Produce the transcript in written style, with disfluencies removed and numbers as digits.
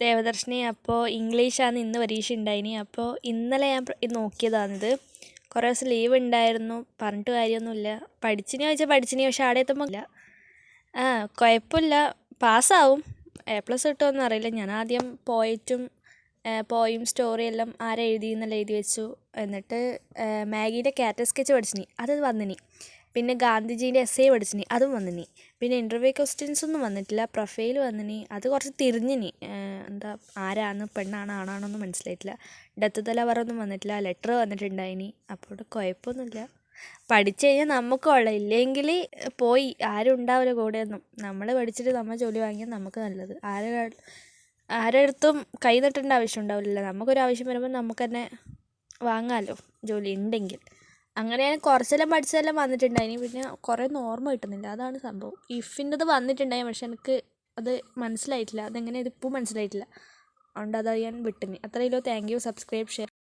ദേവദർശിനി. അപ്പോൾ ഇംഗ്ലീഷാണ് ഇന്ന് പരീക്ഷ ഉണ്ടായിനി. അപ്പോൾ ഇന്നലെ ഞാൻ നോക്കിയതാണിത്. കുറേ ദിവസം ലീവ് ഉണ്ടായിരുന്നു, പറഞ്ഞിട്ട് കാര്യമൊന്നുമില്ല. പഠിച്ചിനി ചോദിച്ചാൽ പഠിച്ചിനി, പക്ഷെ അവിടെ എത്തുമ്പോൾ ഇല്ല. കുഴപ്പമില്ല, പാസ്സാവും. A+ കിട്ടുമെന്ന് അറിയില്ല. ഞാൻ ആദ്യം പോയും സ്റ്റോറിയെല്ലാം ആരെ എഴുതിയെന്നെല്ലാം എഴുതി വെച്ചു. എന്നിട്ട് മാഗീൻ്റെ ക്യാരക്ടർ സ്കെച്ച് പഠിച്ചിനി, അത് വന്നിനി. പിന്നെ ഗാന്ധിജീൻ്റെ എസ്സേ പഠിച്ചിനി, അതും വന്നിനി. പിന്നെ ഇൻ്റർവ്യൂ ക്വസ്റ്റ്യൻസ് ഒന്നും വന്നിട്ടില്ല, പ്രൊഫൈൽ വന്നിനി. അത് കുറച്ച് തിരിഞ്ഞിനി, എന്താ ആരാണ്, പെണ്ണാണ് ആണാണോന്നും മനസ്സിലായിട്ടില്ല. ഡെത്ത് തലവറൊന്നും വന്നിട്ടില്ല, ലെറ്റർ വന്നിട്ടുണ്ടായിനി. അപ്പോൾ ഇവിടെ കുഴപ്പമൊന്നുമില്ല. പഠിച്ചു കഴിഞ്ഞാൽ നമുക്ക് കൊള്ളാം, ഇല്ലെങ്കിൽ പോയി ആരും ഉണ്ടാവില്ല കൂടെയൊന്നും. നമ്മൾ പഠിച്ചിട്ട് നമ്മൾ ജോലി വാങ്ങിയാൽ നമുക്ക് നല്ലത്. ആരുടെ അടുത്തും കൈ നീട്ടേണ്ട ആവശ്യം ഉണ്ടാവില്ലല്ലോ. നമുക്കൊരു ആവശ്യം വരുമ്പോൾ നമുക്ക് തന്നെ വാങ്ങാമല്ലോ, ജോലി ഉണ്ടെങ്കിൽ. അങ്ങനെ ഞാൻ കുറച്ചെല്ലാം പഠിച്ചതെല്ലാം വന്നിട്ടുണ്ടായിനി. പിന്നെ കുറേ ഒന്നും ഓർമ്മ കിട്ടുന്നില്ല, അതാണ് സംഭവം. ഇഫിൻ്റെത് വന്നിട്ടുണ്ടായി, പക്ഷെ എനിക്ക് അത് മനസ്സിലായിട്ടില്ല. അതെങ്ങനെ ഇതിപ്പോൾ മനസ്സിലായിട്ടില്ല. അതുകൊണ്ട് അത് ഞാൻ വിട്ടിനി. അത്രയല്ലോ. Thank you. Subscribe, share.